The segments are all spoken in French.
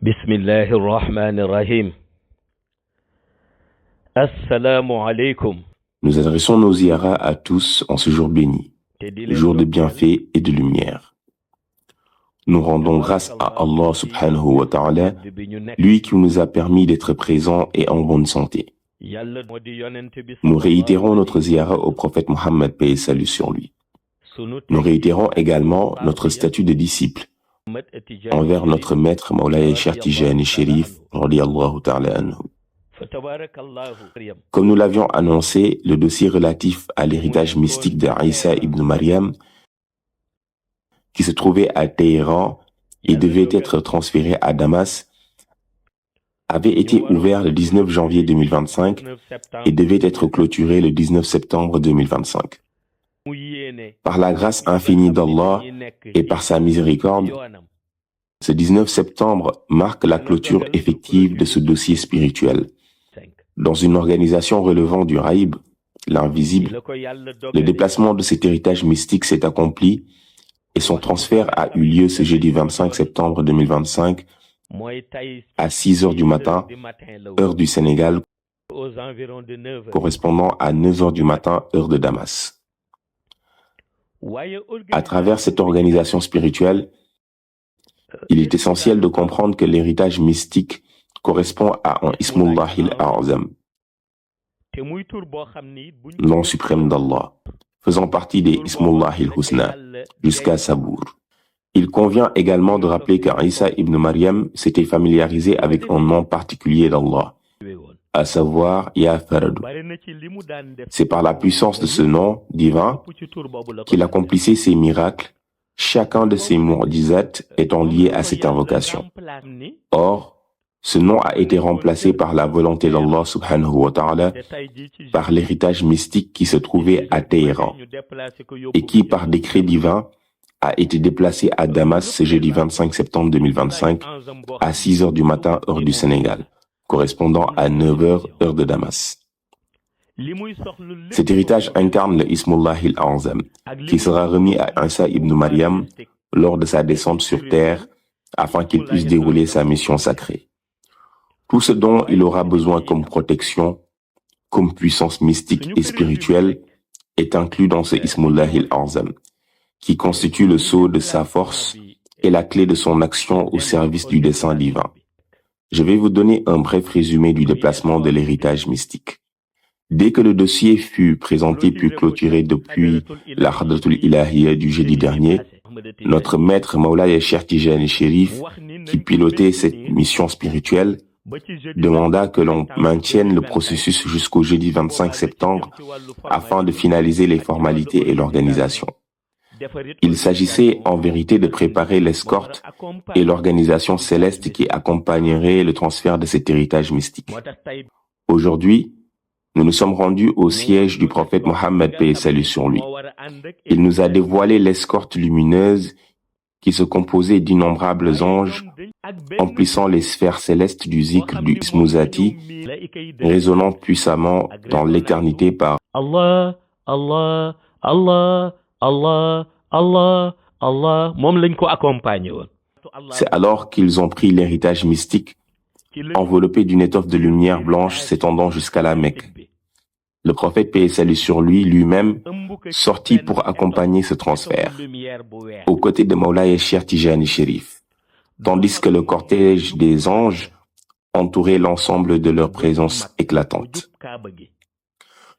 Bismillahir Rahmanir Rahim. Assalamu alaikum. Nous adressons nos ziyaras à tous en ce jour béni, jour de bienfaits et de lumière. Nous rendons grâce à Allah subhanahu wa ta'ala, lui qui nous a permis d'être présents et en bonne santé. Nous réitérons notre ziyara au prophète Mohammed, paix et salut sur lui. Nous réitérons également notre statut de disciple envers notre maître Mawlaya Cheikh Tijani Chérif, radiyallahu ta'ala anhu. Comme nous l'avions annoncé, le dossier relatif à l'héritage mystique de Isa ibn Maryam, qui se trouvait à Téhéran et devait être transféré à Damas, avait été ouvert le 19 janvier 2025 et devait être clôturé le 19 septembre 2025. Par la grâce infinie d'Allah et par sa miséricorde, ce 19 septembre marque la clôture effective de ce dossier spirituel. Dans une organisation relevant du Raïb, l'invisible, le déplacement de cet héritage mystique s'est accompli et son transfert a eu lieu ce jeudi 25 septembre 2025 à 6 heures du matin, heure du Sénégal, correspondant à 9 heures du matin, heure de Damas. À travers cette organisation spirituelle, il est essentiel de comprendre que l'héritage mystique correspond à un Ismullahil A'zam, nom suprême d'Allah, faisant partie des Ismullahil Husna, jusqu'à Sabour. Il convient également de rappeler qu'Isa ibn Maryam s'était familiarisé avec un nom particulier d'Allah, à savoir Ya Faradu. C'est par la puissance de ce nom divin qu'il accomplissait ses miracles, chacun de ses mu'jizat étant lié à cette invocation. Or, ce nom a été remplacé par la volonté d'Allah subhanahu wa ta'ala, par l'héritage mystique qui se trouvait à Téhéran, et qui, par décret divin, a été déplacé à Damas ce jeudi 25 septembre 2025, à 6 heures du matin, heure du Sénégal, correspondant à 9 heures, heure de Damas. Cet héritage incarne le Ismullahil A'zam, qui sera remis à Isa ibn Maryam lors de sa descente sur terre, afin qu'il puisse dérouler sa mission sacrée. Tout ce dont il aura besoin comme protection, comme puissance mystique et spirituelle, est inclus dans ce Ismullahil A'zam, qui constitue le sceau de sa force et la clé de son action au service du dessein divin. Je vais vous donner un bref résumé du déplacement de l'héritage mystique. Dès que le dossier fut présenté puis clôturé depuis la Hadratul Ilahiyya du jeudi dernier, notre maître Mawlaya Cheikh Tijani Chérif, qui pilotait cette mission spirituelle, demanda que l'on maintienne le processus jusqu'au jeudi 25 septembre afin de finaliser les formalités et l'organisation. Il s'agissait en vérité de préparer l'escorte et l'organisation céleste qui accompagnerait le transfert de cet héritage mystique. Aujourd'hui, nous nous sommes rendus au siège du prophète Mohammed, paix et salut sur lui. Il nous a dévoilé l'escorte lumineuse qui se composait d'innombrables anges emplissant les sphères célestes du zikr du Ismuzati, résonnant puissamment dans l'éternité par Allah, Allah, Allah, Allah, Allah, Allah. Moom lañ ko accompagné woon. C'est alors qu'ils ont pris l'héritage mystique, enveloppé d'une étoffe de lumière blanche s'étendant jusqu'à la Mecque. Le prophète, paix et salut sur lui, lui-même, sortit pour accompagner ce transfert, aux côtés de Mawlaya Cheikh Tijani Chérif, tandis que le cortège des anges entourait l'ensemble de leur présence éclatante.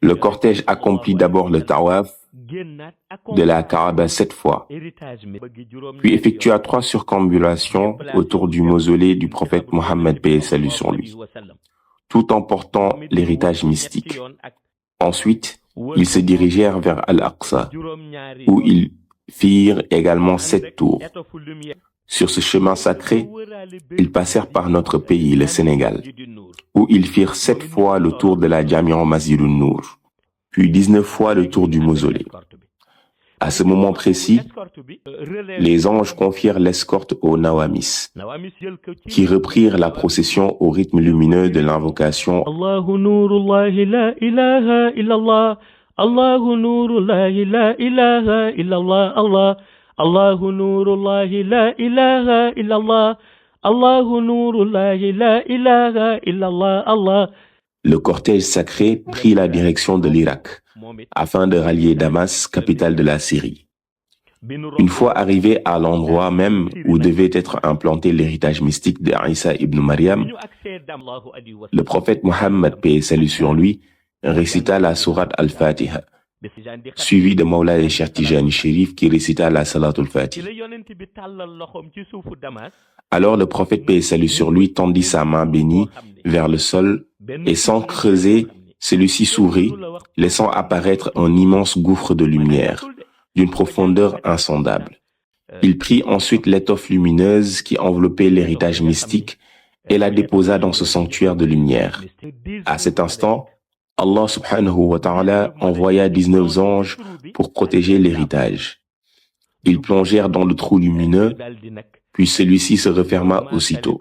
Le cortège accomplit d'abord le tawaf de la Kaaba 7 fois, puis effectua 3 circambulations autour du mausolée du prophète Mohammed, paix et salut sur lui, tout en portant l'héritage mystique. Ensuite, ils se dirigèrent vers Al-Aqsa, où ils firent également 7 tours. Sur ce chemin sacré, ils passèrent par notre pays, le Sénégal, où ils firent 7 fois le tour de la Jamia Masjidun Nour, puis 19 fois le tour du mausolée. À ce moment précis, les anges confièrent l'escorte aux Nawamis, qui reprirent la procession au rythme lumineux de l'invocation Allahu nurullahi la ilaha illallah. Allahu nurullahi la ilaha illallah. Allah. Allahu nurullahi la ilaha illallah. Allahu nurullahi la ilaha illallah Allah. Le cortège sacré prit la direction de l'Irak afin de rallier Damas, capitale de la Syrie. Une fois arrivé à l'endroit même où devait être implanté l'héritage mystique de Isa ibn Maryam, le prophète Mohammed, paix et salut sur lui, récita la sourate Al-Fatiha, suivi de Mawlaya Cheikh Tijani Chérif qui récita la Salatul Fatih. Alors le prophète, paix et salut sur lui, tendit sa main bénie vers le sol et sans creuser, celui-ci s'ouvrit, laissant apparaître un immense gouffre de lumière d'une profondeur insondable. Il prit ensuite l'étoffe lumineuse qui enveloppait l'héritage mystique et la déposa dans ce sanctuaire de lumière. À cet instant, Allah subhanahu wa ta'ala envoya 19 anges pour protéger l'héritage. Ils plongèrent dans le trou lumineux, puis celui-ci se referma aussitôt,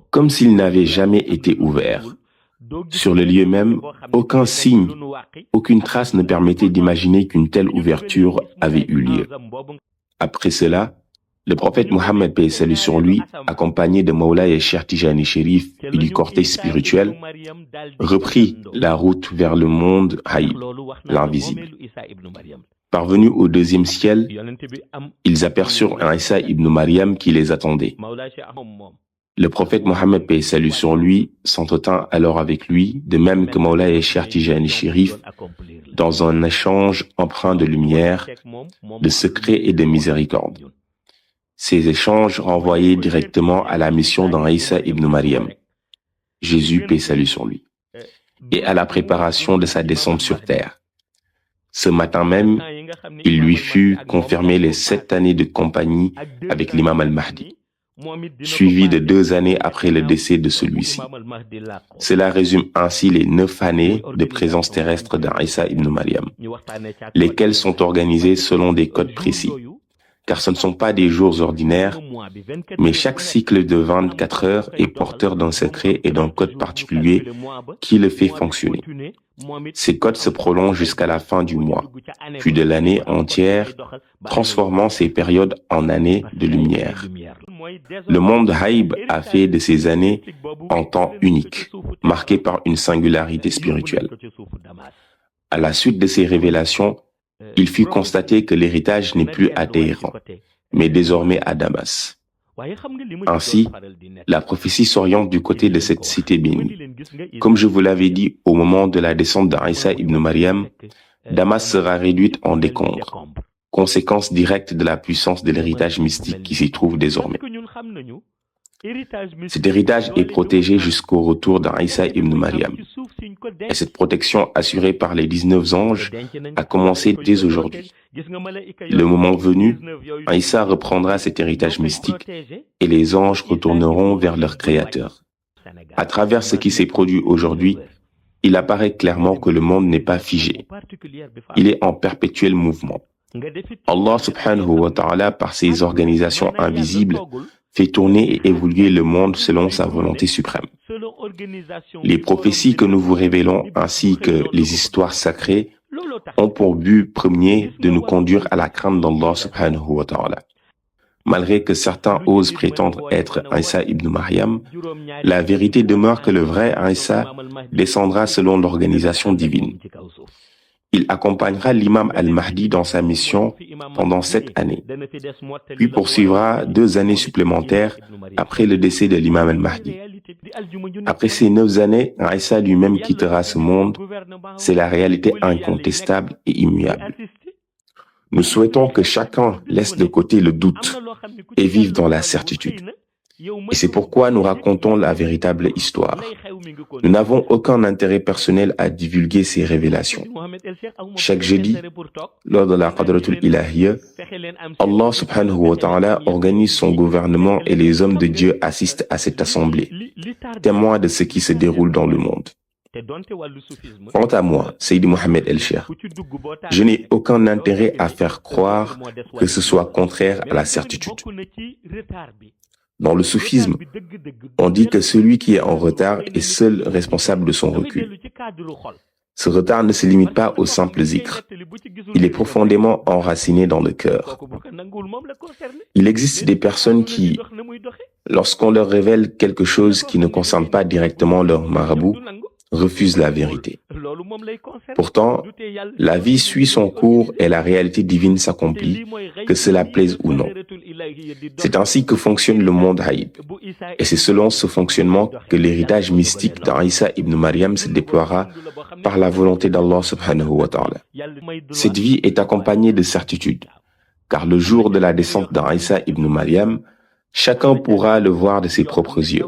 comme s'il n'avait jamais été ouvert. Sur le lieu même, aucun signe, aucune trace ne permettait d'imaginer qu'une telle ouverture avait eu lieu. Après cela, le prophète Mohammed, paix et salut sur lui, accompagné de Mawlaya Cheikh Tijani Chérif et du cortège spirituel, reprit la route vers le monde Haïb, l'invisible. Parvenus au deuxième ciel, ils aperçurent un Isa ibn Maryam qui les attendait. Le prophète Mohammed, paix et salut sur lui, s'entretint alors avec lui, de même que Mawlaya Cheikh Tijani Chérif, dans un échange empreint de lumière, de secret et de miséricorde. Ces échanges renvoyaient directement à la mission d'un Isa ibn Maryam, Jésus, paix et salut sur lui, et à la préparation de sa descente sur terre. Ce matin même, il lui fut confirmé les 7 années de compagnie avec l'imam al-Mahdi, suivi de 2 années après le décès de celui-ci. Cela résume ainsi les 9 années de présence terrestre d'Isa ibn Maryam, lesquelles sont organisées selon des codes précis, car ce ne sont pas des jours ordinaires, mais chaque cycle de 24 heures est porteur d'un secret et d'un code particulier qui le fait fonctionner. Ces codes se prolongent jusqu'à la fin du mois, puis de l'année entière, transformant ces périodes en années de lumière. Le monde Haïb a fait de ces années un temps unique, marqué par une singularité spirituelle. À la suite de ces révélations, il fut constaté que l'héritage n'est plus à Téhéran, mais désormais à Damas. Ainsi, la prophétie s'oriente du côté de cette cité bénie. Comme je vous l'avais dit au moment de la descente d'Isa ibn Maryam, Damas sera réduite en décombres, conséquence directe de la puissance de l'héritage mystique qui s'y trouve désormais. Cet héritage est protégé jusqu'au retour d'Isa ibn Maryam. Et cette protection assurée par les 19 anges a commencé dès aujourd'hui. Le moment venu, Isa reprendra cet héritage mystique et les anges retourneront vers leur Créateur. À travers ce qui s'est produit aujourd'hui, il apparaît clairement que le monde n'est pas figé. Il est en perpétuel mouvement. Allah subhanahu wa ta'ala, par ses organisations invisibles, fait tourner et évoluer le monde selon sa volonté suprême. Les prophéties que nous vous révélons ainsi que les histoires sacrées ont pour but premier de nous conduire à la crainte d'Allah subhanahu wa ta'ala. Malgré que certains osent prétendre être Isa ibn Maryam, la vérité demeure que le vrai Isa descendra selon l'organisation divine. Il accompagnera l'imam al-Mahdi dans sa mission pendant 7 années, puis poursuivra 2 années supplémentaires après le décès de l'imam al-Mahdi. Après ces 9 années, Isa lui-même quittera ce monde. C'est la réalité incontestable et immuable. Nous souhaitons que chacun laisse de côté le doute et vive dans la certitude. Et c'est pourquoi nous racontons la véritable histoire. Nous n'avons aucun intérêt personnel à divulguer ces révélations. Chaque jeudi, lors de la Qadratul Ilahiyya, Allah subhanahu wa ta'ala organise son gouvernement et les hommes de Dieu assistent à cette assemblée, témoins de ce qui se déroule dans le monde. Quant à moi, Seydi Mohamed El-Cheikh, je n'ai aucun intérêt à faire croire que ce soit contraire à la certitude. Dans le soufisme, on dit que celui qui est en retard est seul responsable de son recul. Ce retard ne se limite pas aux simples zikr. Il est profondément enraciné dans le cœur. Il existe des personnes qui, lorsqu'on leur révèle quelque chose qui ne concerne pas directement leur marabout, refusent la vérité. Pourtant, la vie suit son cours et la réalité divine s'accomplit, que cela plaise ou non. C'est ainsi que fonctionne le monde haïd. Et c'est selon ce fonctionnement que l'héritage mystique d'Isa ibn Maryam se déploiera par la volonté d'Allah subhanahu wa ta'ala. Cette vie est accompagnée de certitude, car le jour de la descente d'Isa ibn Maryam, chacun pourra le voir de ses propres yeux.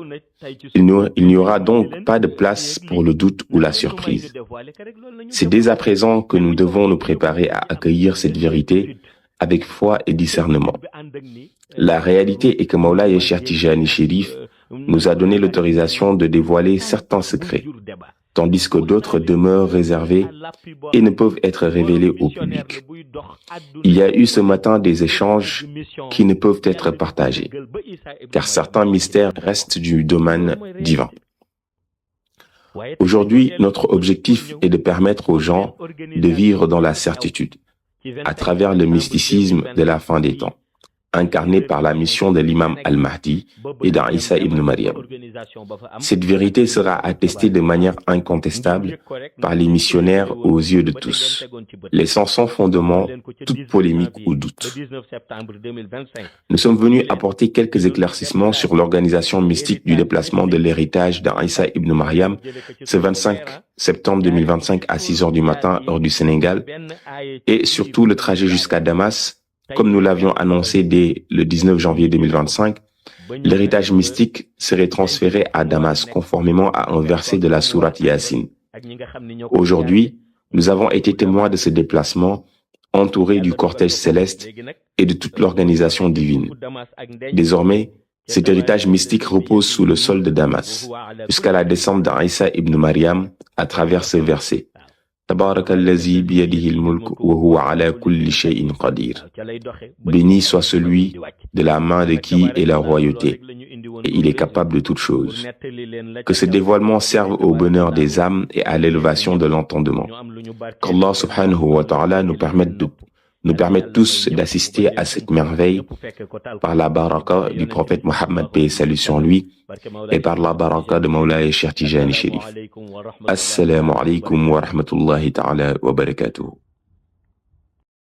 Il n'y aura donc pas de place pour le doute ou la surprise. C'est dès à présent que nous devons nous préparer à accueillir cette vérité avec foi et discernement. La réalité est que Mawlaya Cheikh Tijani Chérif nous a donné l'autorisation de dévoiler certains secrets, tandis que d'autres demeurent réservés et ne peuvent être révélés au public. Il y a eu ce matin des échanges qui ne peuvent être partagés, car certains mystères restent du domaine divin. Aujourd'hui, notre objectif est de permettre aux gens de vivre dans la certitude, à travers le mysticisme de la fin des temps, incarné par la mission de l'imam al-Mahdi et d'Isa ibn Maryam. Cette vérité sera attestée de manière incontestable par les missionnaires aux yeux de tous, laissant sans fondement toute polémique ou doute. Nous sommes venus apporter quelques éclaircissements sur l'organisation mystique du déplacement de l'héritage d'Isa ibn Maryam ce 25 septembre 2025 à 6 heures du matin, heure du Sénégal, et surtout le trajet jusqu'à Damas. Comme nous l'avions annoncé dès le 19 janvier 2025, l'héritage mystique serait transféré à Damas conformément à un verset de la sourate Yasin. Aujourd'hui, nous avons été témoins de ce déplacement, entourés du cortège céleste et de toute l'organisation divine. Désormais, cet héritage mystique repose sous le sol de Damas, jusqu'à la descente d'Isa ibn Maryam à travers ce verset. Béni soit celui de la main de qui est la royauté, et il est capable de toutes choses. Que ce dévoilement serve au bonheur des âmes et à l'élévation de l'entendement. Qu'Allah subhanahu wa ta'ala nous permette tous d'assister à cette merveille par la baraka du prophète Mohammed, paix et salut sur lui, et par la baraka de Mawlaya Cheikh Tijani Chérif. Assalamu alaikum wa rahmatullahi ta'ala wa barakatuh.